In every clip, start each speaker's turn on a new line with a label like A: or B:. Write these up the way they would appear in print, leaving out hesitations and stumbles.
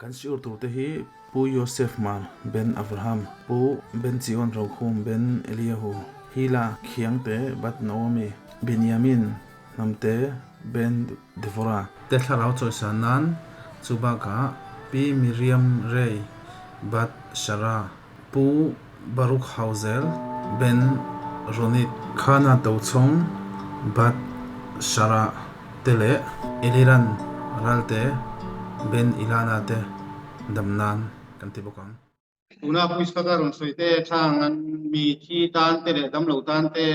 A: kan siur tu te hi pu Yosef mal ben Abraham pu ben Zion rokhum ben Eliyahu hila khiang te bat Naomi Benjamin namte ben Deborah te tharau choi sanan chuba ka pi Miriam Rei bat Shara pu Baruch Hauzel ben Ronit khana to chong bat Shara tele Eliran ralte ben Ilana te damnan kan tibokang
B: una puisca garon soite thang an mi thi tan te le dam lo tan te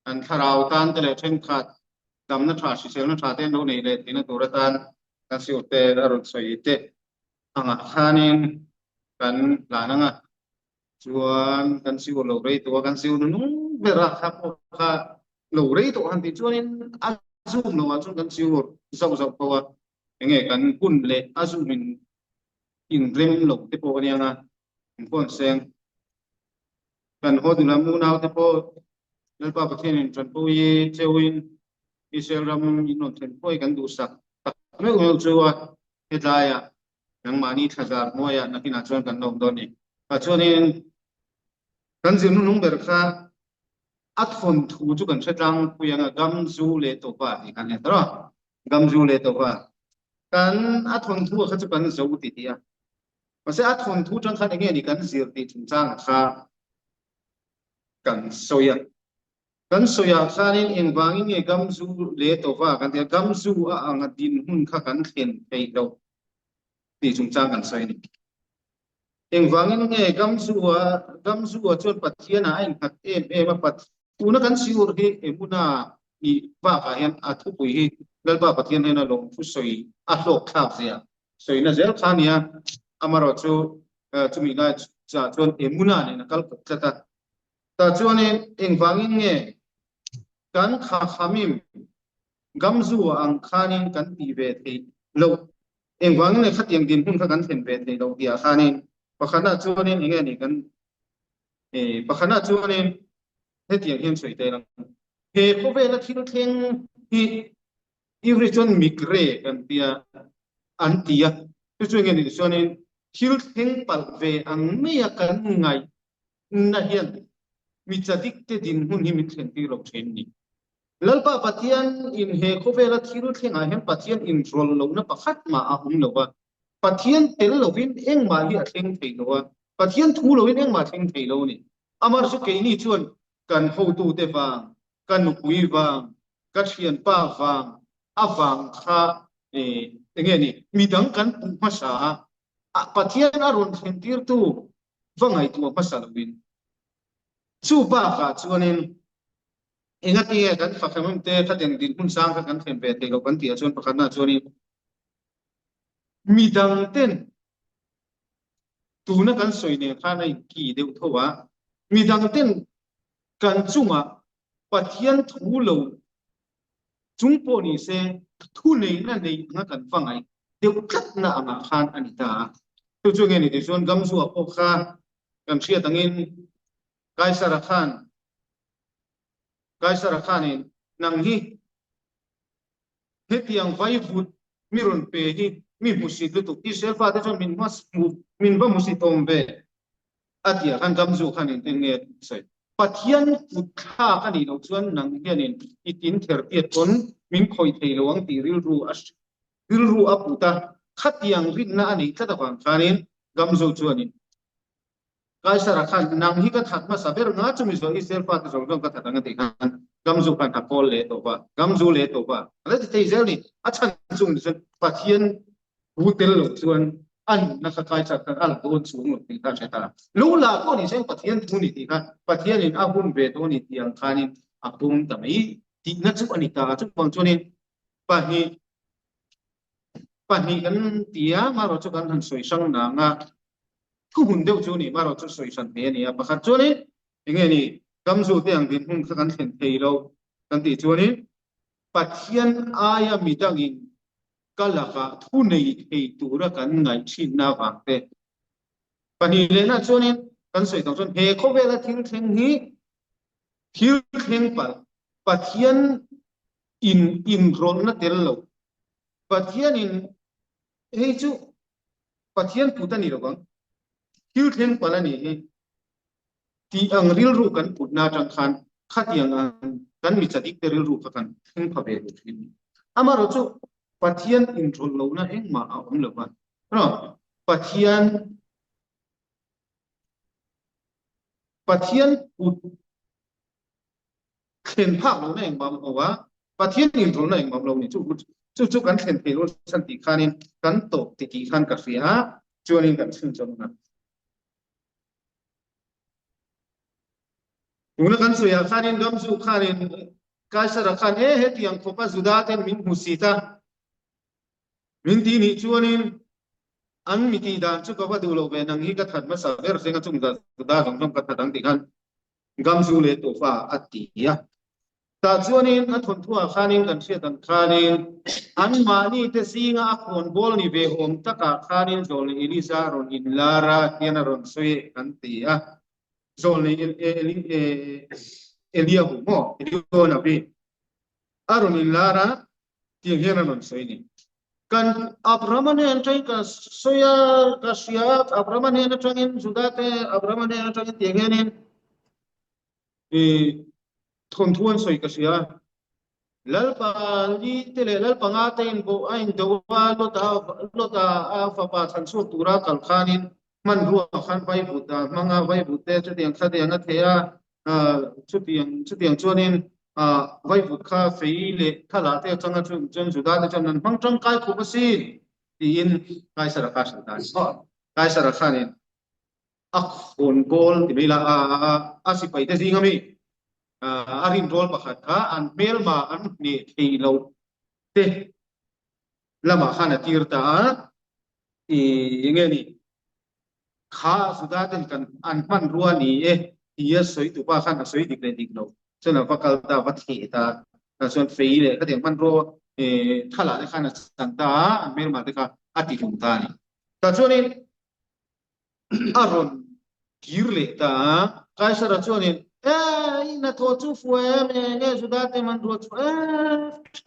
B: an tharau tan te le then khat dam na tha si sel na tha te no nei le tina tura tan kan si te garon soite anga khanin kan lananga chuan kan si lo rei to kan si nu vera kha kha lo rei to han ti chuanin azum no azum kan si zau zau ko wa enge kan kun le azumin in rem lo te po ni anga kon seng kan hodula mu nau te po lal pa pathin in tran po ye chewin Israel ram in non ten po kan du sak me u chuwa hedaya nang mani thazar moya nakina chuan kan nom doni a chuanin kan zin nung ber kha at phon thu chu kan thlang puyanga gam zu le to pa ni kan ne tro gam zu le to pa kan at phon thu kha chu kan zo ti tia mà sẽ ắt hồn thu trong khăn nghe thì cần diệt thì chúng ta khá cần soya khá nên in vang nghe gam zu lệ tổ va cần thì gam zu à ngắt din hun khá cần khen hay đâu thì chúng ta cần soya này in vang nghe gam zu à chọn bát thiên à anh hạt em mà bát tu nó cần siêu hi em na đi va cả hen à thu bùi hi lần ba bát thiên hen là long phu soy à lộc khap gì à soy nó dễ khá nia amaro chu chumi ga cha chon emuna ne nakal kata ta chuan eng wangin nge kan kha khamim gamzu ang khanin kan ti ve thei lo eng wangin ne khatiang din hun kha kan then ve thei lo dia khanin pakhana chuan enge ni kan pakhana chuan hetiang hian soi te lang he ko ve la thil theng hi ivri chon mikre kan tia an tia chu nge ni chuan thil theng pal ve ang mea kan ngai na hian mi chadik te din hun hi mi thlen ti lo chen ni lalpa pathian in he khovela thil theng a hian pathian in rol lo na pakhat ma a hum lo wa pathian tel lo win eng ma hi a theng thei lo wa pathian thu lo win eng ma theng thei lo ni amar su ke ni chuan kan ho tu te wang kan nu pui wang ka thian pa wang awang kha enge ni midang kan pu ma sa pathian aron thentir tu vangai tu pasalwin chu ba kha chuanin engati kan fakhamum te khaten din hun sang kha kan them pe te lo kan ti chuan pakhana chuanin midang ten tuna kan soine khana ki deu thowa midang ten kan chunga pathian thu lo chungpo ni se thu nei na nei nga kan vangai deu khat na anga khan anita tu chu nge ni ti chuan gam su a po kha kan thia tangin kaisara khan in nang hi hetiang vai vut miron pe hi mi musit lu tu Israel fa te chuan min ba musit tom ve atia kan gam su khan in nge sai pathian put kha kan ni lo chuan nang hianin itin ther piat kon min khoi thei lo ang ti ril ru aputa khatiang rin na ani thata wang khanin gam zo chuanin kaisara khan nang hi ka that ma saber nga chumi zo Israel fa te zo ka that ang ti khan gam zo kan thapol le to ba gam zo le to ba ala te zel ni achan chung ni pathian butel lo chuan an na ka kaisara kan al don chung lo ti ta cheta lu la ko ni sen pathian thu ni ti khan pathian in abun ve to ni tiang khanin apum tamai ti na chu ani ta chu bang chuanin pani kan tia maro chu kan han soi sang na nga ku hun deuh chu ni maro chu soi san me ni a pakhat chu ni enge ni kam zu te ang din hun kha kan thlen thei lo kan ti chu ni pathian aya midangin kalaka thu nei thei tura kan ngai thin na wang te pani le na chu ni kan soi tong chun he kho ve la thing thing hi thil theng pal pathian in ron na tel lo pathian in hei chu pathian putani ro bang hil thlen palani hi ti ang ril ru kan putna tang khan khatiang kan mi chadik te ril ru ka kan thing phabe ru thin amaro chu pathian in rol lo na eng ma a om lo ban no pathian pathian put khen phak lo na eng mam wa pathian in rol na eng mam lo ni chu kan khen pe lo san ti khanin kan to ti khan ka ria chuanin kan thing chom na Una kan suya khanin gamsu khanin kaisara khan he tiang khopa zudaten min husita min ti ni chuanin an miti dan chu ka ba du lo ve nang hi ka that ma sa ver senga chung da da dong dong ka thatang ti khan gamsu le to fa ati ya ta chuanin an thon thua khanin kan sia tan khanin an ma ni te singa a khon bol ni ve hom taka khanin zol elisa ron in lara tiana ron soi kan ti ya zol ni Eliahu mo Eliahu nabi aron in lara tiang hian anon soi ni kan Abraham ne antai ka soya ka sia Abraham ne na tangin sudate Abraham ne na tangin tiang hian e thon thuan soi ka sia lalpa li tele lalpa nga te in bo ain do wa lo ta a fa pa chan su tura kal khanin man ruwa khan vai buta manga vai bute chu tiang kha tiang a thea chu tiang chuanin vai vut kha fei le thala te changa chun juda te chon nan bang chang kai khu basi ti in kai sara ka sa dan ho kai sara khanin a khon gol ti mela a si pai te zingami arin rol pakhat kha an mel ma an ne thei lo te lama khana tirta i nge ni kha sudaten kan an man ruwa ni ia soi tu pa khan soi dik le dik lo chana pakal ta vathi ta son fei le ka tiang man ro thala le khana chanta an mel ma te ka ati thum ta ni ta chuanin aron kirle ta kaisara chuanin ina tho chu fue me nge sudate man ro chu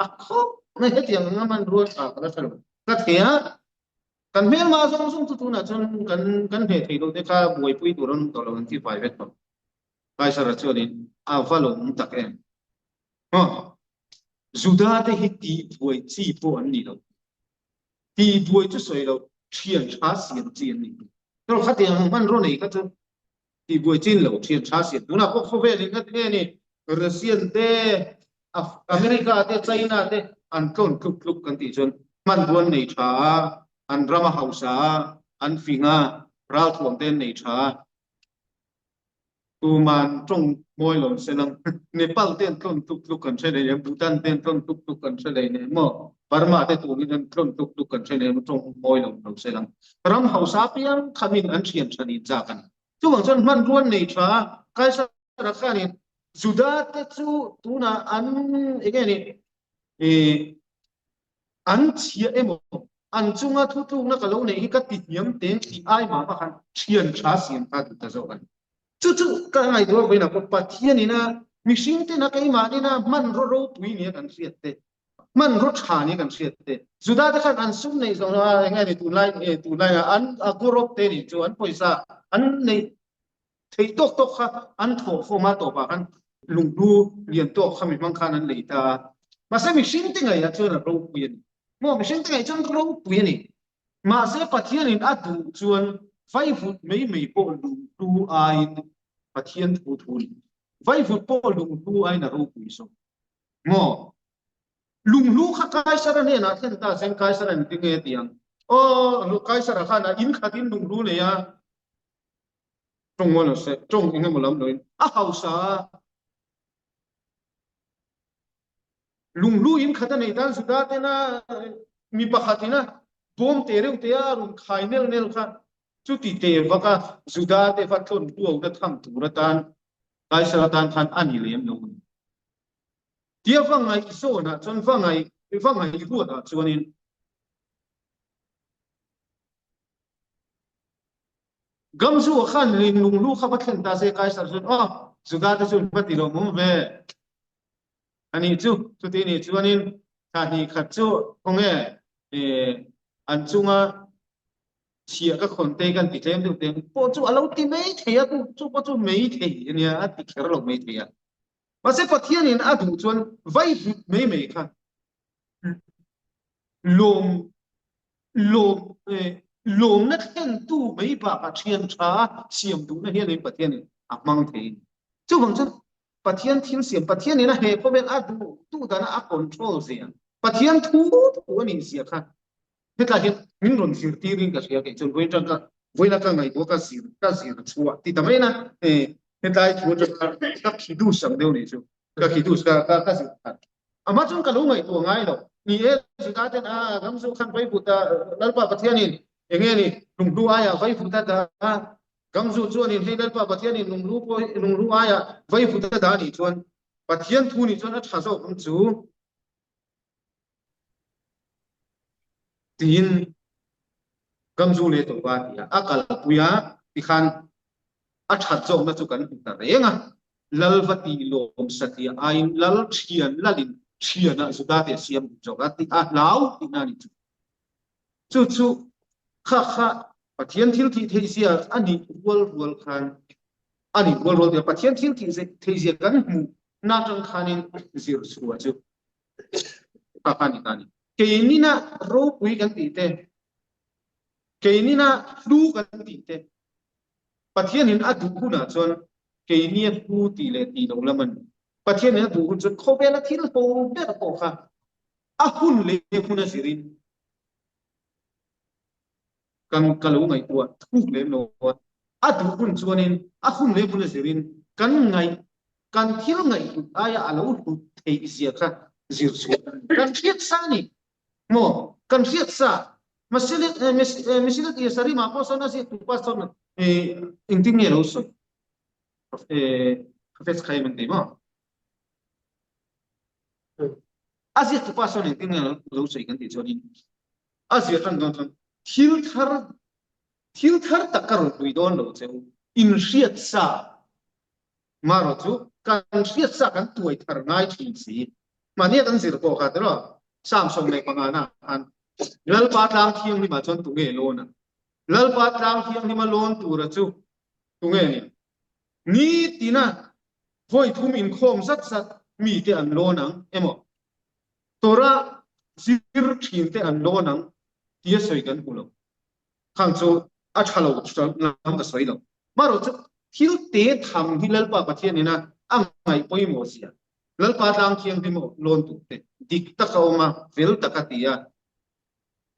B: akho na he tiang man ro ta ka salo ka thea kan mel ma song tu na chon kan he thei lo te kha buai pui tu ron to lo ti pai vet to kai sara chuanin a valo mu tak em ha juda te hi ti buai chi po an ni lo ti buai chu soi lo thian tha sian chin ni to kha tiang man ro nei ka chu ti buai chin lo thian tha sian tu na ko kho ve ni ka te ni Russian te America te China te an kon kluk kan ti chon man buan nei tha an rama hausa an finga ral thong ten nei tha tu man trong moi lon senang Nepal ten ton tuk kan chele ne Bhutan ten ton tuk kan chele ne mo Burma te tu ni ten ton tuk kan chele ne trong moi lon senang ram hausa piang khamin an thian chani cha kan chu wang chon man ruan nei tha kai sa ra khani juda te chu tu na an again ni an chia emo an chunga thu na ka lo nei ka ti hiam te ti ai ma pa khan thian tha siam ka tu ta zo kan chu ka ngai do ve na ko pathian ni na mihring te na kai ma ni na man ro pui ni kan siat te man ro tha ni kan siat te juda ta khan an sum nei zo na ngai ni tu lai an agorok te ni chu an poisa an nei thei tok kha an tho fo ma to pa kan lung du lian to khami mang khan an lei ta ma se mihring te ngai a chu na ro pui ni mo mihring te ngai chon ro pui ni ma se pathian in atu chuan 5 foot mei po lu ai pathian thu thun 5 foot po lu ai na ro pui so mo lung lu kha kai sara ne na then ta sen kai sara ni nge tiang o lu kai sara kha na in khatin lung lu le ya trong mo no se trong nge mo lam loin a hausa lung lu in khata nei dan suda te na mi pakhatina bom tereu te arun khainel nel kha chu ti te waka juda te fa thon tu da tham tu ratan kai saratan khan ani lem lo tia fangai so na chon fangai ru da chuanin gamsu khan rin lung lu kha pathen ta se kai sar chun juda ta chun pati lo mu ve ani chu ti ni chuanin kha ni khat chu konge an chunga chia các con tâyกันติดเต็มติดเต็มพอจู่เราตีไม่เทียจู่พอจู่ไม่เทียเนี่ยติดแค่เราไม่เทียมาเสพเทียนี่นะดูจวนไว้ไม่ค่ะลมลมลมนักเห็นตู้ไม่ปากเทียนช้าเสียมดูนะเฮียในประเทศนี่มังเทียจู่บางทีประเทศทิ้งเสียมประเทศนี่นะเฮ้เพราะเป็นดูตู้แต่นะคอนโทรลเสียประเทศทูนี่เสียค่ะ Kita hin min ron sir tiring ka siya kay chon voin ka voin ka ngai bo ka sir chua ti tamai na kita ai chu ka khidu sang deu ni chu ka khidu ka sir ama chon ka lu ngai to ngai lo ni e ji ka ten gam su khan vai buta lalpa pathian ni enge ni lung lu aya vai buta da gam su chu ni hei lalpa pathian ni lung lu aya vai buta da ni chon pathian thu ni chon a tha so kam chu tin gam zu le to ba ya akal puya ti khan a that zo na chu kan ta renga lalvati lom satia ain lal thian lalin thiana zuda te siam joga ti a lau ti na ni chu kha pathian thil thi theisia ani wal khan ani wal de pathian thil thi se theisia kan mu na tang khanin zir suwa chu ka kan ni tani keini na ro pui kan ti te keini na flu kan ti te pathian in adu kuna chon keini fu ti le ti lo laman pathian in adu chon khobela thil po be ko kha a hun le kuna sirin kan kalau ngai tua thu le no adu kun chuanin a hun le kuna sirin kan ngai kan thil ngai tu aya alo hu thei sia kha zir chu kan thiet sa ni mo kan thiet sa masilit yasari ma po sana si tu pastor inting ni lo so kafes khay man di mo asia tu pastor inting ni lo so ikan ti choni asia kan don thil thar takar dui don lo cheu in riat sa maro chu kan riat sa kan tuai thar ngai thin si mania kan sir ko kha tro samsung nei pangana an lalpa tlang thiang ni ma chon tu nge lo na lalpa tlang thiang ni ma lon tu ra chu tu nge ni tina voi thum in khom sat mi te an lo nang emo tora zir thin te an lo nang tia soi kan ulo khang chu a thalo nam ka soi lo maro chu thil te tham hi lalpa pathian ni na angai poi mo sia lalpa tlang thiang ni mo lon tu te dik ta kauma vel takatia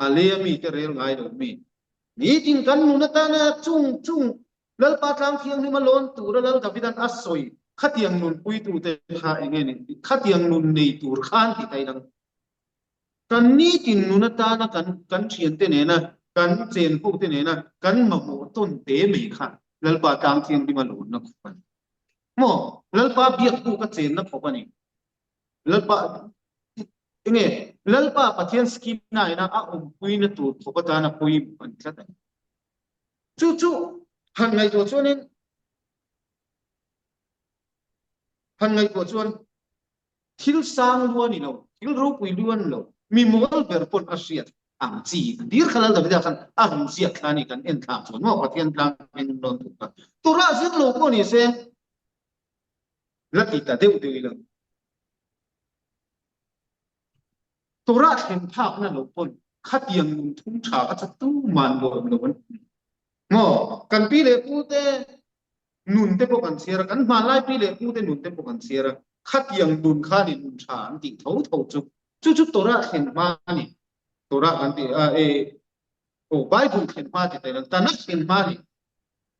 B: ale mi te rel ngai do mi ni tin kan nu na ta na chung lalpa tlang thiang ni ma lon tu ra lal davidan asoi khatiang nun pui tu te kha enge ni khatiang nun nei tur khan ti tai nang kan ni tin nu na ta na kan thian te ne na kan chen pu te ne na kan ma mo ton te me kha lalpa tlang thiang ni ma lon na khan mo lalpa biak pu ka chen na phopani lalpa enge lalpa pathian scheme na ina a pui na tu thopata na pui an thata chu han ngai to chuanin han ngai to chuan thil sang luan ilo thil ro pui luan lo mi mol ber pon asiat ang chi dir khalal da bida khan a hum sia khani kan en tha chuan mo pathian tlang en non tu ka tura zit lo ko ni se lati ta deu ilo tora khen thak na lo pon khatiang nun thung tha ka chatu man lo lo mo kan pi le pu te nun te po kan sera kan ma lai pi le pu te nun te po kan sera khatiang nun kha ni nun tha an ti tho chu tora khen ma ni tora kan ti o bible khen ma ti te ta na khen ma ni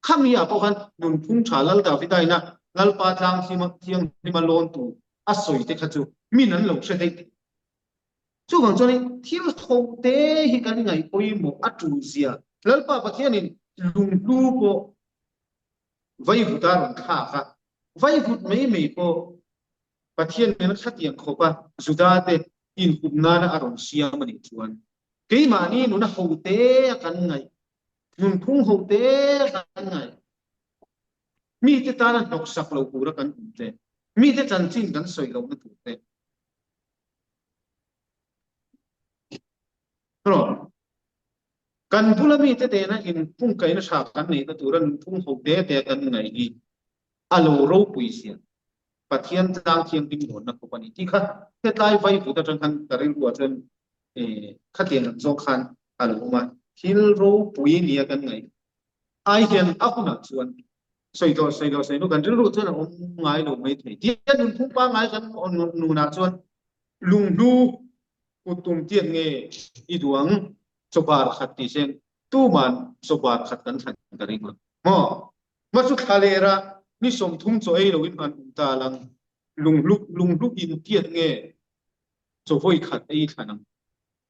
B: khamia po kan nun thung tha lal da vi dai na lal pa tlang thiang ni ma lon tu a soi te kha chu min an lo se dei chu bang choni thil tho te hi kan ngai poi mo atu zia lalpa pathian in lung lu po vai vutar kha vai vut mei po pathian men khatiang khopa zuda te in humna na aron siam ani chuan ke ma ni nu na ho te kan ngai nun phung ho te kan ngai mi te ta na nok sak lo pura kan te mi te chan chin kan soi lo na tu te rồi กันบุลมีเตเตนะอินพุ่งไกนะชากันนี่ตัวรันพุ่งหกเดเตกันไงอีอโลโรปุยเสียปะเทียนจางเทียงดิมหนนักปนิที่ข้าเทตไลไฟฟุตจังคันตะริรัวจนข้าเทียนจงคันอโลมาฮิลโรปุยเนี่ยกันไงไอเห็นอัพนักส่วนใส่ตัวกันรู้จนองไงลงไม่ถึงที่นุ่นพุ่งป้าไงกันอนนูนักส่วนลุงดูกุตุมเทียนเงอีดวงสบาร์ขัดที่เช่นตู้มันสบาร์ขัดกันทันกันริงมั้งมาสุดทะเลระนี่สมทุ่มโซเอโลวินมันตาลังลุงลุกอินเทียนเงโซฟอยขัดไอ้ขนาด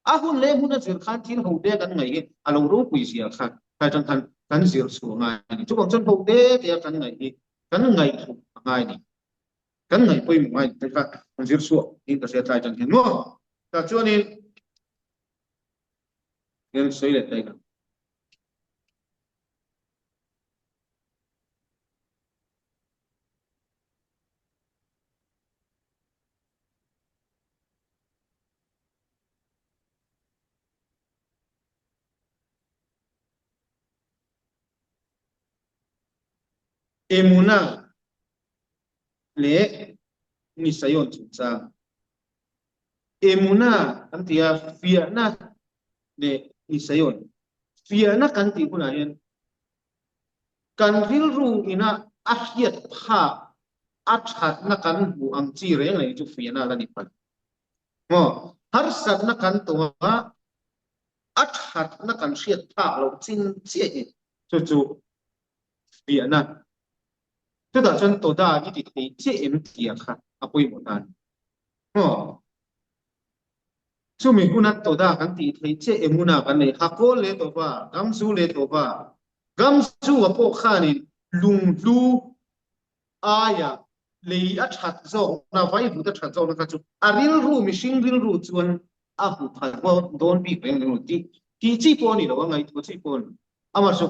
B: อาหุ่นเล่หุ่นนั่นเสียขันที่เราเด็กกันไงอาเรารู้ปุยเสียขัดแต่จังคันกันเสียสูงไงทุกคนจนเราเด็กกันไงกันไงถูกไงนี่กันไงปุยไงแต่ก็มันเสียสูงนี่ก็เสียใจจังเห็นมั้งแต่ช่วงนี้ยังสวยเลยได้กันเอมูนาเละนิสัยอ่อนสุดจ้าเอมูนาอันที่อาฟิอานะเละนิสัยอ่อนฟิอานะกันที่คุณอาเห็นกันริลรูอินะอาเฮียดภาอัจฉรินะกันบุอังจีเรงเลยจุฟิอานะละนิพันอ๋อฮาร์สัตนะกันตัวอัจฉรินะกันเชียดภาเราจินเจียจู่ๆฟิอานะ这打算多大一点的这 M 底啊看啊不一样哦，就美国那多大กันตีที่这 M 那กันเลยฮักโกเลยตัวป่ะกัมซูเลยตัวป่ะกัมซูว่าพวกข้านี่ลุงลูอายะเลยอัดหัดโจน่าไว้บุตรหัดโจนะครับจู่อาริลรูมิชิงริลรูจวนอาบุพัดว่าโดนปีกเป็นรูที่จีปอนี่เราว่าไงตัวจีปอนอามาสุ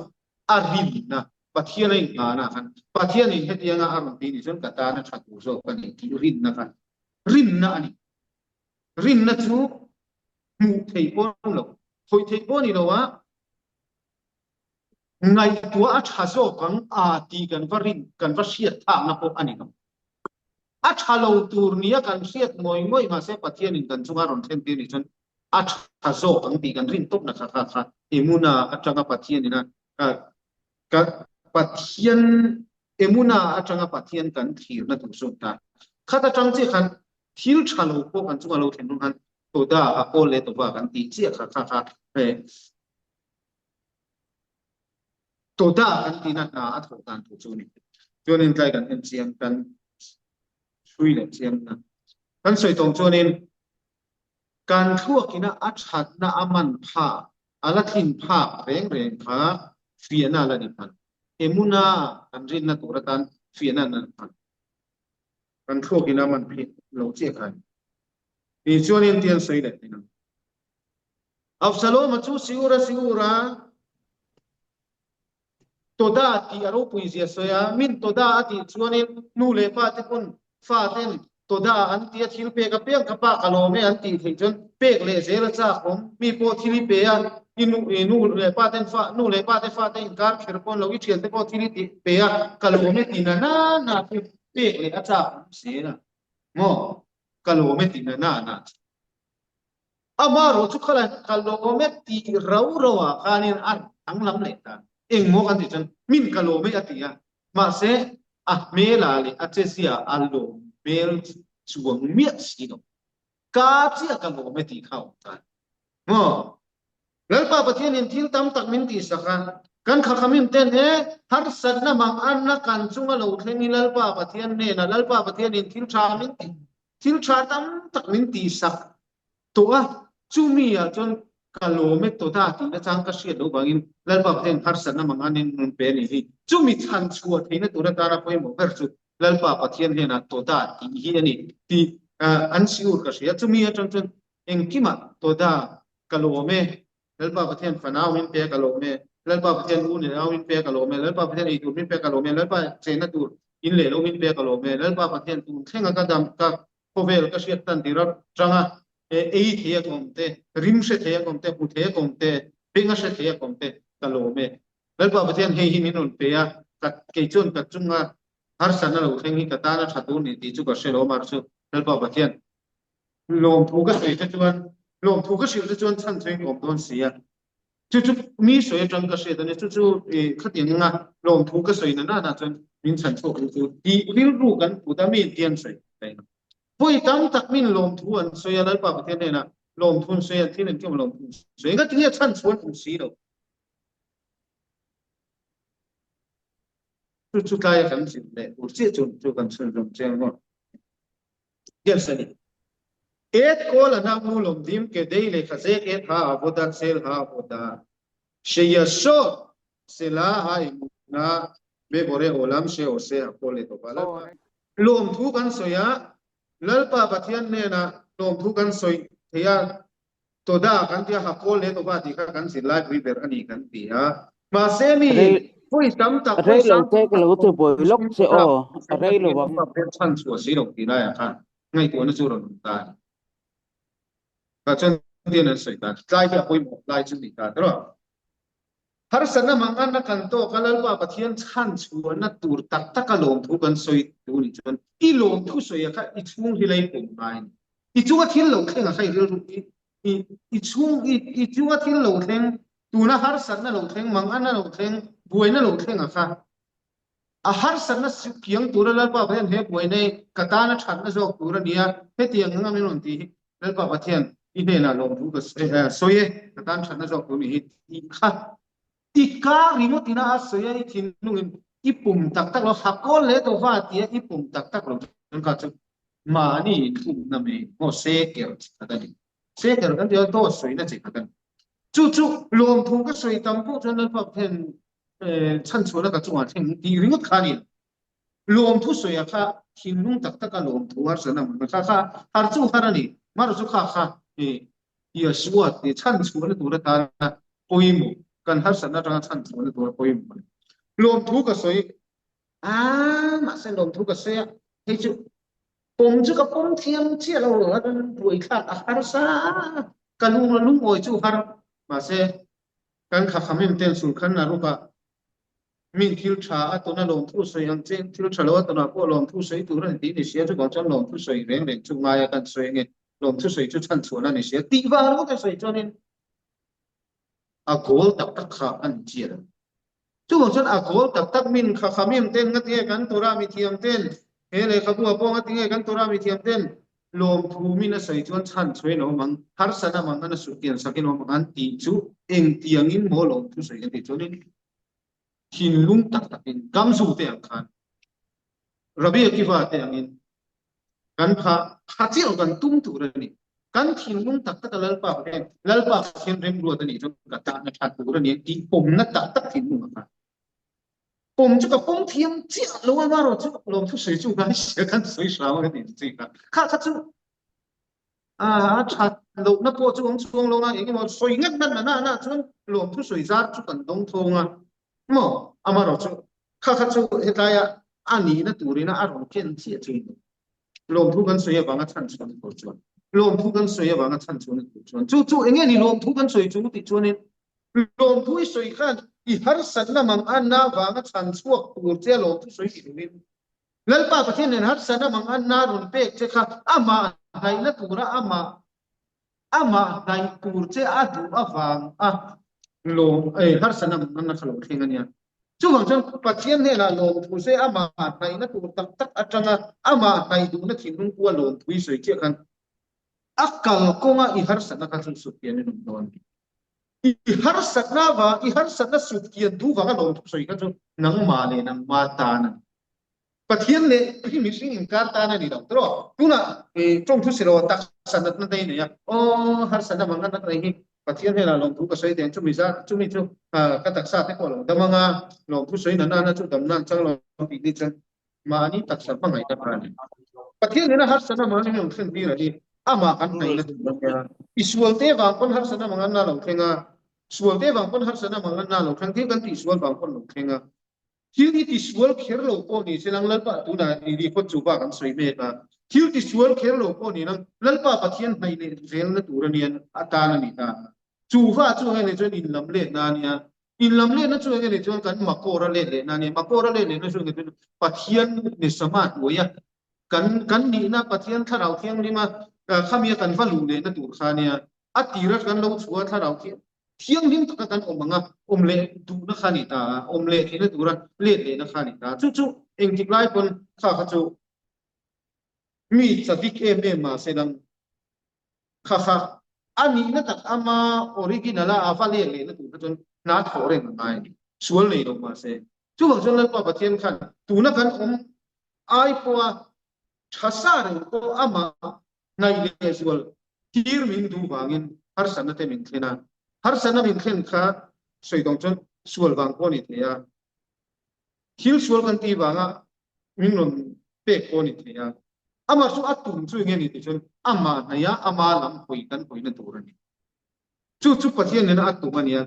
B: อาริลนะปัทเทียนงานะครับปัทเทียนนี่เฮ็ดยังไงอารมณ์ดีนี่จนกระตานะชัดอุโสกันนี่ที่รินนะครับรินนะอันนี้รินนะจู่มูเทปอนเราคอยเทปอนี่เราว่าไงตัวอัจฉริยะกันอาตีกันว่ารินกันว่าเสียดทางนะพวกอันนี้ครับอัจฉริยะตัวนี้กันเสียดมวยมาเสปัทเทียนกันจุงอารมณ์เทนตีนี่จนอัจฉริยะกันตีกันรินตกนะครับเอมูนาอัจฉริยะปัทเทียนนี่นะก็ปัทเทียนเอมูนาอัจฉริยะปัทเทียนกันที่นั่นถูกสุดท้ายข้าแต่จังจีกันทิลชาลูพวกกันจุงอารมณ์เทนตรงนั้นตัวด่าฮักโอเลตัวว่ากันตีเจียค่ะตัวด่ากันตีนั่นอัฐกันถูกจุนี่จนใจกันเสียงกันช่วยเลยเสียงนะกันสวยตรงจนการทั่วกินะอัจฉรินะอามันผ้าอาลัทินผ้าเร่งผ้าฟียนาละนิพันเอมุนาอันรินนะตัวรัตันฟียนาละนิพันการทั่วกินะมันพิโลเจียกันนี่จนเตียนสวยเลยนะอัฟซาโลมาชูซิอูระtoda ati aro puisia soya min toda ati chuanin nu le pa te kun fa ten toda anti a thil pe ka pek ka pa kalome anti theichon pek le zela cha khom mi po thili pe ya inu le pa ten fa nu le pa te fa te inkar khir kon lo ichel te po thili ti pe ya kalome tina na pek le acha se na mo kalome tina na amaro chu khala kalome ti rawa kanin ar anglam le ta eng mo kan ti chan min kalo me atia ma se a me la le a che sia allo mel chuang mi si no ka chi a kalo me ti khau ta mo lal pa pathian in thil tam tak min ti saka kan kha khamin ten he har sat na mang an na kan chunga lo thleng lal pa pathian ne na lal pa pathian in thil tha tam tak min ti sak to a chumi a chon kalome to da ti na chang ka sia lo bangin lal pa ten har san na manganin nun pe ni hi chumi chan chua theina tu na tara poi mo ber chu lal pa pathian he na to da ti hi ani ti an siur ka sia chumi a chon chon engkima to da kalome lal pa pathian fanau min pe kalome lal pa pathian u ne au min pe kalome lal pa pathian i tu min pe kalome lal pa chena tu in le lo min pe kalome lal pa pathian tu thenga ka dam ka povel ka sia tan ti ra changa ei thia komte rimse thia komte pu thia komte pinga se thea komte kalome lalpa pathian hei hi minun peya kat keichun kat chunga har sana lo thengi katana thatu ni ti chu ka se lo mar chu lalpa pathian lom thu ka sei te chuan lom thu ka sil te chuan chan thei kom don sia chu chu mi soi tang ka se ne chu chu khatin nga lom thu ka sei na na chuan min chan thu chu ti ril ru kan puta mi tian sei pui tam tak min lom thu an soi lalpa pathian ne na lom thun soi an thin an kim lom thu soi nga tinga chan chuan thu si lo chu kai kan sin le u chi chu kan sun rom cheng mo yes ani et kol ana mu lom dim ke dei le khaze ke tha aboda sel ha aboda sheya so sela ha imuna be bore olam she o se apole to bala lom thu kan soya lalpa pathian ne na lom thu kan soi thea to da kan tia ha pole to ba ti kha kan sin la river ani kan ti ha ma se mi pui tam tak
C: rei lo te ke lo te boi lok se o rei lo bang
B: chan chu si lo ti la ya kha ngai to na chu ro ta ka chen tiên là sợi ta lai cái bôi một lai chân đi ta đó har sana mangan na kanto kalal ba pathian chan chuan na tur tak tak a lom thu kan soi tu ni chuan I lom thu soi kha I chung hi lai pum mai I chung a thil lo khen a khai ril ru I chung I chung a thil lo khen tu na har sana lo khen mangan na lo khen buai na lo khen a kha a har sana su kiang tur lal ba pathian he buai nei kata na that na jok tur ania he tiang nga min on ti lal ba pathian I ne na lom thu ka soi kata na that na jok tu ni hi kha tika remote ina asaya I thinungin ipum tak tak lo hakol le to va tia ipum tak tak lo ka chu mani thum na me mo se ker kadani se ker kan dia to soi na chi kadan chu chu lom thu ka soi tam pu chan na pa pen chan chu na ka chu a thing ti remote khani lom thu soi a kha thinung tak tak ka lom thu har sana ma kha kha har chu harani mar chu kha kha ya suat ni chan chu na tu ra ta poimu kan har sana tanga chan chu na tur poim lom thu ka soi ma se lom thu ka se he chu pom chu ka pom thiam che lo kan ruai kha har sa kalung lung oi chu har ma se kan kha khamim ten sul khan na ru ka min thil tha atuna lom thu soi ang chen thil thalo atuna ko lom thu soi tu ran ti ni sia chu ko chan lom thu soi reng reng chu ma ya kan soi nge lom thu soi chu chan chu na ni sia ti wa ro ka soi chonin a gol tak tak kha an chia chu bang chon a gol tak tak min kha khamim ten nga ti kan tora mi thiam ten he le khabu apo nga ti kan tora mi thiam ten lom thu min a sai chon chan choi no mang har sana mang na su tian sakin no mang ti chu eng tiang in mo lom thu sai ti chonin hin lung tak tak in gam su te ang khan rabi ki va te angin kan kha chiao kan tum tu ra ni kan thin lung tak tak lalpa khen rem ru ta ni chu ka ta na that tu ra ni ti pom na tak tak thin lung ka pom chu ka pom thiam chi lo ma ro chu lom thu sei chu ga sia kan sei sa ma ni chi ka kha chu that lo na po chu ong chuang lo na eng mo soi ngat na chu lom thu sei zar chu kan dong thonga mo amaro chu kha chu hetaya ani na turina aron ken chi chi lom thu kan soi ba nga chan chu ko chu lom thu kan soi ba nga chan chu ni chu chu enge ni lom thu kan soi chu ti chu ni lom thu soi khan I har san na mang an na ba nga chan chuak tur che lom thu soi ki ni lalpa pathian nen har san na mang an na ron pe che kha ama dai na tura ama dai tur che adu awang lom har san na mang na khalo thinga nia chu bang chon pathian ne la lom thu se ama dai na tur tak tak atanga ama dai du na thinung ku lom thui soi che khan akal konga I har san na ka chu pian ni non I har sakna wa I har sakna sut kian du wa lom thu soi ka chu nang ma le nang ma ta na pathian le hi mi sing in kar ta na ni dong tro tuna trong thu siro tak sanat na dai ne ya o har sana mang na trai hi pathian he la lom thu ka soi ten chu mi za chu mi chu ka tak sa te ko lo da manga lom thu soi na chu dam nan chang lo pi ni chen ma ni tak sa pa ngai ta pa ni pathian ne na har sana mang ni ong khen bi ra ni ama kan nai na tu ya isual te wa kon har sana mang na lo khenga sual te wa kon har sana mang na lo khen ti kan ti sual wa kon lo khenga Hiu ti sual kher lo ko ni selang lalpa tu na ni ko chu ba kan soi me ka hiu ti sual kher lo ko ni nang lalpa pathian hai le zel na tu ranian ata na ni ta chu fa chu he ne chu in lam le na nia in lam le na chu he ne chu kan makora le na nia makora le na chu ne pathian ni samat boya kan ni na pathian tharau thiang ni ma khamia kan valu le na tur kha nia atira kan lo chua tharau thiang lim ta kan omanga omle du na khani ta omle thina dura le na khani ta chu eng tik lai pon kha chu mi sadik ma sedang kha ani na tak ama original a le na tu chon na thore ngai sual le do ma se chu bang chon pa pathian khan tu na kan ai po thasar ko ama nai le sual tir min du bangin har sana te min thena har sana min khen kha soi dong chon sual bang ko ni thea hil sual kan ti banga min non pe ko ni thea ama su atum chu nge ni chon ama na ya ama lam poi na turani chu pathian ne na atum ania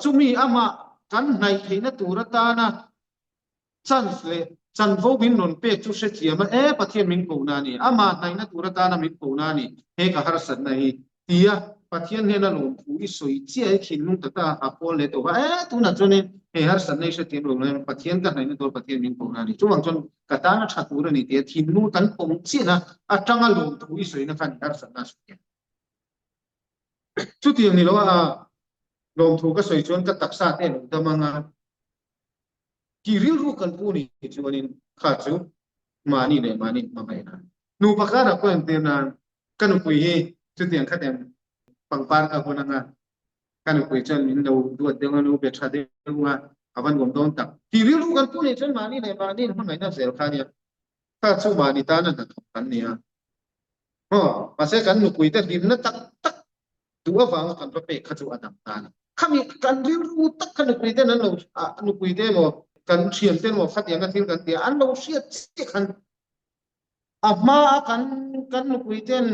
B: chu mi ama kan nai theina turata na chance le chan vo bin non pe chu se chiama pathian min ko na ni ama nai na turata na min ko na ni he ka har san na hi tia pathian ne na lo pu i soi chi ai khin lung ta a pol le to tu na chone he har san nei se tin lo na pathian ka nai na to pathian min ko na ni chu wang chon ka ta na thatura ni te thin nu tan pom chi na a tanga lo tu i soi na kan har san na su chu ti ni lo a lom thu ka soi chon ka taksa te lo da manga ki ril ru kan pu ni chu anin kha chu mani ma mai na nu pa ka ra ko en te na kan pui hi chu tiang kha tem pangpar ka ko na nga kan pui chen min do du de nga nu be tha de nga avan gom don tak ki ril ru kan pu ni chen mani hun mai na zel kha ni kha chu mani ta na kan ni a pa se kan nu pui te dim na tak tu awang kan pe kha chu adam ta na khami kan ril ru tak kan pui te nan lo nu pui te mo kan thiam ten mo khat yang ka thil kan ti an lo siat chi kan ama kan nu pui ten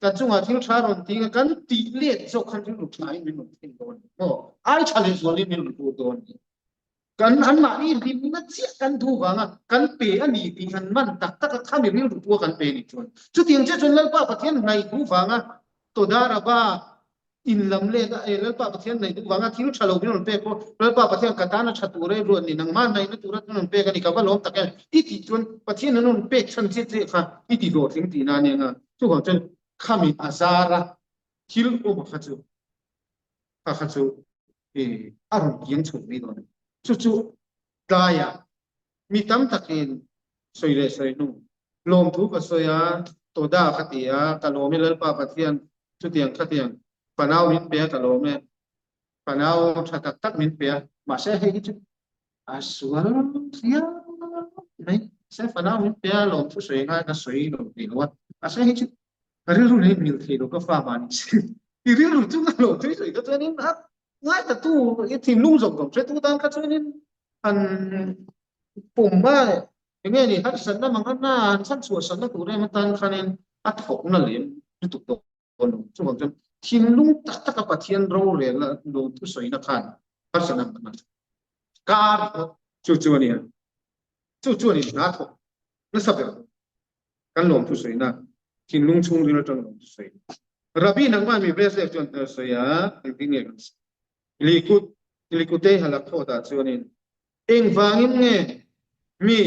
B: kan chunga thil tha ron ti kan ti le so kan thil lu thlai min no thil don mo ai challenge wali min lu don kan an ma ni lim na chi kan thu wanga kan pe ani ti han man tak tak khami ril ru tu kan pe ni chon chu tiang che chon la pa pathian nai thu wanga to dara ba in lam le da lal pa pathian nei du wanga thil thalo bin pe ko lal pa pathian ka ta na thatu re ro ni nang ma nei na turat non pe ka ni ka ba lom tak i ti chon pathian non pe chan che che kha i ti ro thing ti na ne nga chu hong chen khami azara thil ko ma khachu khachu aron yang chu mi don chu daya mi tam takin soi le soi nu lom thu ka soya to da khatia ka lo mi lal pa pathian chu tiang khatiang panau min pe ka lo me panau thatak tak min pe ma se he chu aswal sia nei se panau min pe lo thu soi nga ka soi lo ti lo a se he chu ri ru nei mil thi lo ka fa ma ni ti ri ru chu ka lo thu soi ka chen na ngai ta tu i thim lung zong zong che tu tan ka chen an pum ba nge ni har san na mang na san su san na tu re ma tan khanen at khok na lem tu to chu bang chen thin lung tak tak ka pathian ro re la lo tu soi na khan har san na ka chu ni ni na tho na sa be kan lom tu soi na thin lung chung ri na tang lom tu soi rabi nang ma mi bless le chon so ya ting nge likute halak tho ta chuanin eng wangin nge mi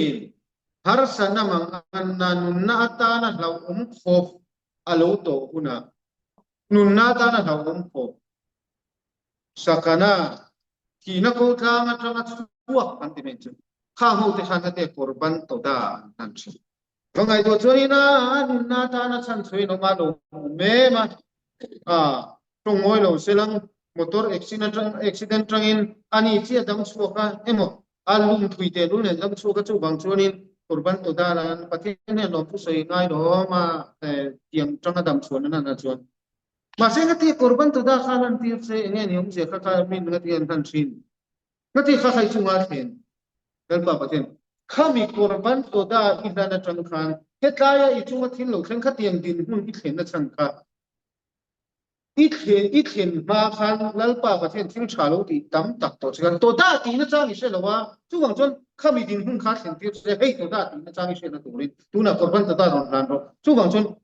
B: har sana mang nan na ta na lau khof alo to una nun na ta na lau khof sakana ki na ko thanga tuwa antimen chu kha ho te khan te korban to da nan chu ngai to chuanin na nun na ta na chan thui no ma lo me ma tong ngoi lo selang motor accident trangin ani chi dam chuka emo alum thuite lu ne dam chuka chu bang chuanin korban to da lan pathian ne lo pu sei ngai do ma tiang tranga dam chuan na chuan ma se ngati korban to da khalan ti se nge ni um se kha min ngati an kan thin ngati kha khai chunga then dal pa pathian khami korban to da idana trang khan hetlaya I chunga thin lo thleng kha tiang din hun I thlen na chang kha i khen ma khan lalpa pathian thil thalo ti tam tak to chikan to da ti na chang I se lawa chu wang chon khami din hun kha thlen ti se hei to da ti na chang I se na turin tu na korban to da ron ran ro chu wang chon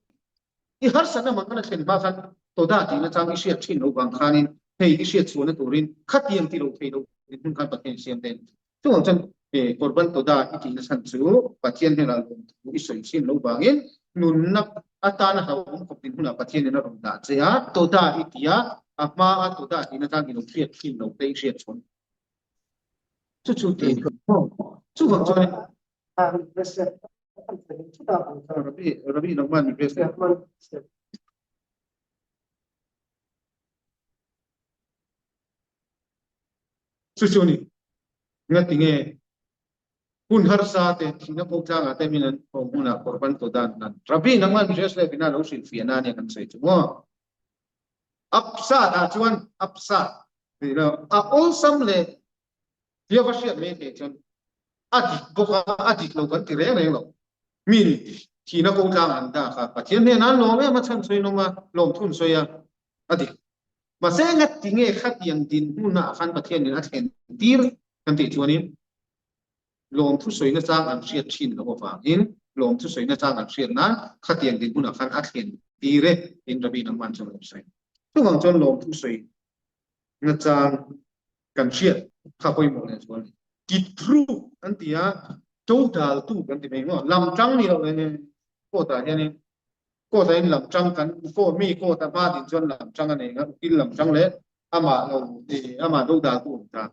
B: I har sana mang na thlen ma khan to da ti na chang I se thin lo bang khanin thầy đi siết xuống tụ rin khát tiền thì đâu thầy đâu nên khát bát thiên xem tên chúng ông chân korban toda iti na san chu pathian hela lu isoi sin lo bangin nun na atana ha um kopin huna pathian na rom da chea toda itia ama toda ina ta gi lo khiet sin lo pe siat chon chu ti chu bang chon rabi nang man ni chu ni ngati nge kun har sa te thina ko cha ga te min ko muna korban to dan nan rabi nang man jes le bina lo sil fiana ne kan sei chu mo apsa da chuan apsa ni lo a all sam le dia va sia me te chon adi boka adi lo kan ti re ne lo min thina ko cha an da kha pathian ne nan lo me ma chan soi no ma lom thun soi ya adi ma se ngati nge khat yang din huna khan pathian ni a then tir kan ti chuanin lom thu soi na chang an siat thin lo wa in lom thu soi na chang an siat na khatiang din huna khan a then dire in rabi nang man chang sai tu wang chon lom thu soi na chang kan siat kha poi mo ne chuan ki tru an tia to dal tu kan ti me ngo lam chang ni lo ne ko ta ya ni ko ta in lam chang kan ko mi ko ta ba din chuan lam chang ane ga in lam chang le ama lo ama do dal tu ta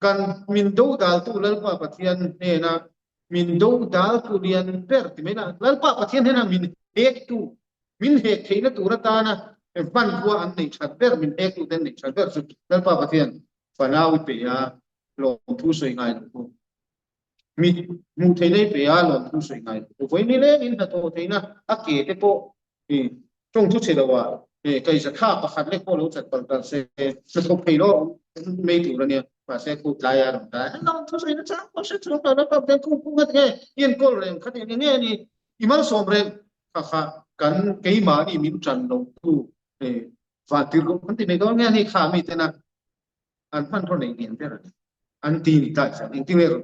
B: kan min do dal tu lal pa pathian ne na min do dal tu lian per ti mena lal pa pathian ne na min hek tu min hek theina tu ra ta na ban bua an nei chat per min hek tu ten nei chat per lal pa pathian panau pe ya lo thu soi ngai tu mi mu theinai pe ya lo thu soi ngai tu voi ni le in ha to theina a ke te po trong thu che da wa kai sa kha pa khat le ko lo chat par ta se thok phei lo mei tu ra ne và sẽ cụ lại à đồng ta nó thu soi nó chắc có sẽ chụp nó có đến cũng mất nghe yên cô rồi khát điện nghe đi imal som rồi khá cắn cái má đi mình trần đầu tu và từ cũng vấn đề này có nghe thì khá mi thế nào anh phân thôi này điện thế rồi anh tin tại sao anh tin rồi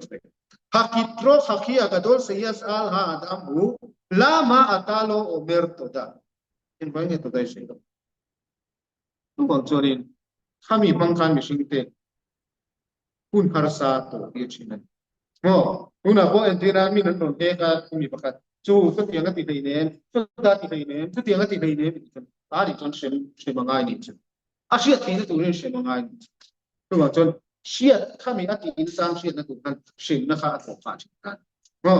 B: hakitro hakia gadol seyas al ha adamu lama atalo omer toda in bangi toda sih tu bang chorin kami bangkan mising te kun harsa to ye chinan mo una bo entira min non te ka mi bakat chu ka tiang ka ti nei nen chu da ti nei nen chu tiang ka ti nei nen ta ri chon sem mangai ni chu a sia ti na tu ren sem mangai ni tu ma chon sia kami ati in sang sia na tu kan sem na kha to kha chi kan mo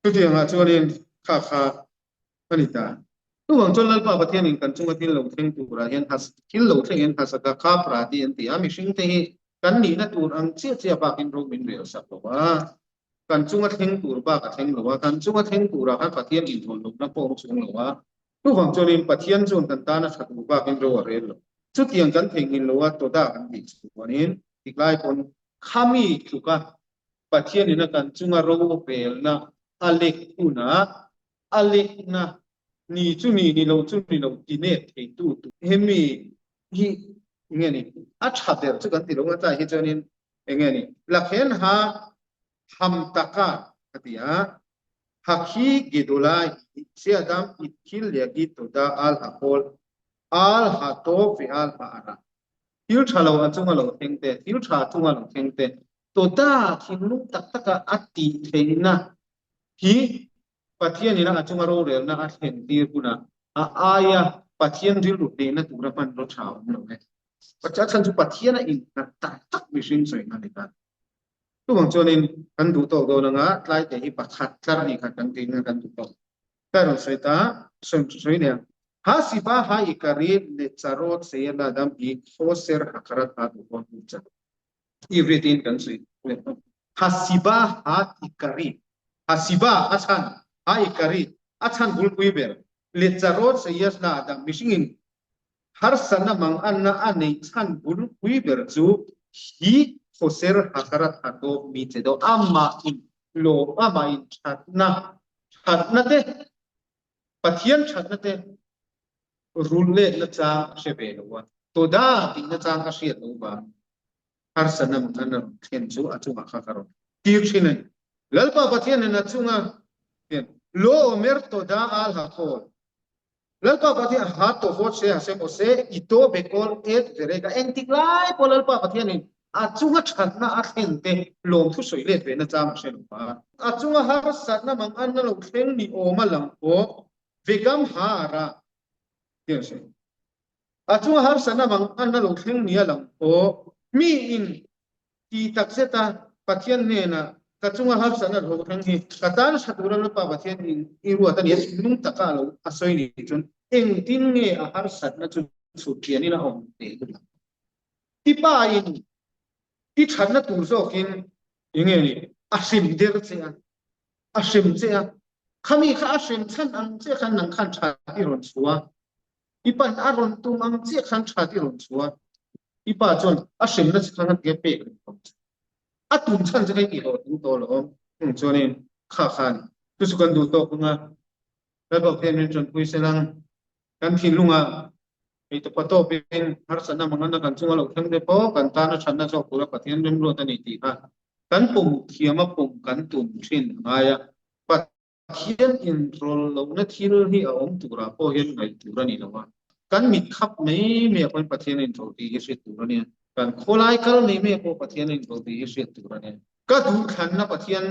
B: chu tiang a chu ren kha ani ta tu wang chon lal pa pathian in kan chung ka tin lo theng tu ra hian has kin lo theng en has ka kha pra ti en ti a mi sing te kan ni na tur ang chia ba kin ro min re sa to wa kan chunga theng tur ba ka theng lo wa kan chunga theng tur ra kan pathian in thon lo na po chung lo wa tu wang chon in pathian chon kan ta na that ba kin ro re lo chu tiang kan theng in lo wa to da kan bi chu wanin tiklai pon khami chu ka pathian in kan chunga ro pel na alek una alek na ni chu ni lo ti ne thei tu hemi hi nghe ni a chat der chu kan ti lo nga hi chonin nghe ni lakhen ha ham taka atia hakhi gedolai se adam itkil yagi toda al hakol al hato fi al para til thalo achunga lo thengte til tha chunga lo thengte toda thinlu tak taka ati theina hi pathian ina achunga ro rel na a thlen tir kuna a aya pathian dil ru te na tura pan ro thau lo ne pacha chan chu pathian in na tak mi sin soi na ni ka tu bang chonin kan du to do nga tlai te hi pakhat tlar ni kha kan tin kan du to ka ro sai ta soi ne ha siba ha ikari le charot se la dam hi foser hakarat ha du kon cha everything kan soi ha siba ha ikari ha siba achan ha ikari achan bul kuiber le charot se yes la dam mishingin har sana mang anna anei chan bul kuiber chu hi foser hakarat ha do mi te do amma in lo ama in chatna te pathian chatna te rulle na cha shebe lo wa to da ti na cha ka shiat lo ba har sana mang anna khen chu achunga kha karo tir chinen lalpa pathian na chunga lo mer to da al ha khol แล้วก็ประเทศหาตัวโคตรเสียเซมโอเซอีโตเบกอลเอสเรกาเอ็นติกไลพอแล้วประเทศนี้อาจุงฉันน่ะอาเห็นเตลงทุสวยเล็ดเวนะจามเชนปาอาจุงหาสัตว์น่ะมันอันนั้นเราเข่งนี่โอมาลังโอเวกัมหาระเดี๋ยวเชนอาจุงหาสัตว์น่ะมันอันนั้นเราเข่งนี่ลังโอมีอินที่ตักเสตาประเทศเนี่ยนะกจุงหาสัตว์น่ะเราเข่งนี่กตานสัตว์เราประเทศนี้อีรัวตันยัสนุ่งตะกาเราอาศัยนี่จนเองทิ้งเนี่ยอาหารสัตว์น่ะจุดสุดเทียนี่ละองเตะที่ป้าอินที่ฉันน่ะตูโซกินยังไงนี่อาชิมเดือดเสียอาชิมเสียขามีข้าอาชิมฉันอังเสียขันนังขันชาที่รอนชัวอีปันอารมณ์ตุมังเสียขันชาที่รอนชัวอีป้าจนอาชิมนั่นสิขันเก็บเป๊กอาตุนฉันจะให้กี่โลถึงโตหรอจนนี่ข้าขันทุกคนดูโตขึ้นมาแล้วก็เพื่อนจนคุยเสร็จกันทิ้งลุงอ่ะitu pato pin har sana mangana kan chunga lo thang de po kan ta na channa so pura pathian rem ro ta ni ti ha kan pum thiama pum kan tum thin aya pathian in rol lo na thil hi a om tura po hen ngai tura ni lawa kan mit khap mai me kon pathian in rol ti hi tura ni kan kholai kal mai me po pathian in rol ti hi tura ni ka du khan na pathian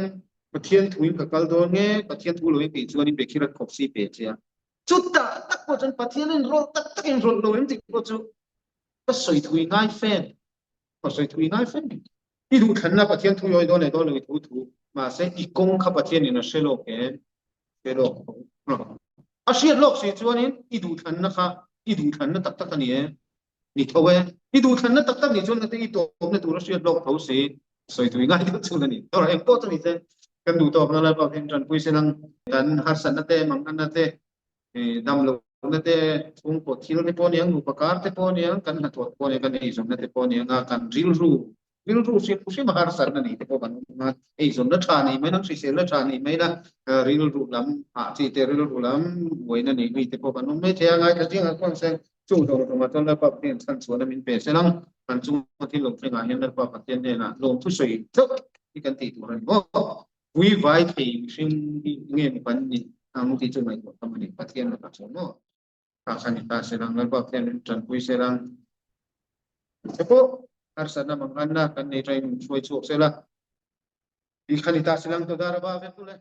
B: thui ka kal do nge pathian thu lo hi ti chuani be khirat khop si pe chiaจุดตักพอจนปะเทียนรถตักอินรถลอยติดพอจุก็สวยถุยง่ายแฟนก็สวยถุยง่ายแฟนอีดูขันนะปะเทียนถุยโดนเลยโดนเลยถุยมาเสียอีกงขับปะเทียนนี่นะเชลโลกเชลโลกอาเชียโลกสิจวนนี้อีดูขันนะคะอีดูขันนะตักนี่นี่เท่าไหร่อีดูขันนะตักนี่จวนนั่นอีตัวนี่ตัวเชียโลกเขาสิสวยถุยง่ายที่สุดนี่ตอนแรกโป๊ะตัวนี้เส้นกันดูตัวนั้นแล้วก็เห็นจนคุยเสียงกันหัดสันนั่นเต้มังอันนั่นเต้ดำลงนั่นเองทุ่งปอดที่เราในปอนี้อุปการ์เตปอนี้กันหัดตัวปอนี้กันไอ้ส่วนนั่นเตปอนี้กันริลรูสิ่งมหาศาลนั่นนี่เตปอกันมาไอ้ส่วนนั่นชานี่ไม่นั่งสิเซลชานี่ไม่ละริลรูลำที่เตริลรูลำวัยนั่นนี่เตปอกันไม่เที่ยงไงก็จริงอ่ะคนเซงจู่ตรงมาตอนแรกปั๊บเนี่ยสันส่วนนั้นเป็นเปรย์เซลังมันจู่ที่ลงที่งานเห็นแล้วปั๊บเตียนเนี่ยนะลงทุกสิ่งทุกที่กันตีตัวนั้นก็วิไว้ที่สิ่งเงี้ยมันนี่amu ti chungai ko tamani pathian na pachono ka khanita serang lalpa pathian tran pui serang sepo arsana mangana kan nei train choi chok sela di khanita serang to daraba ve kule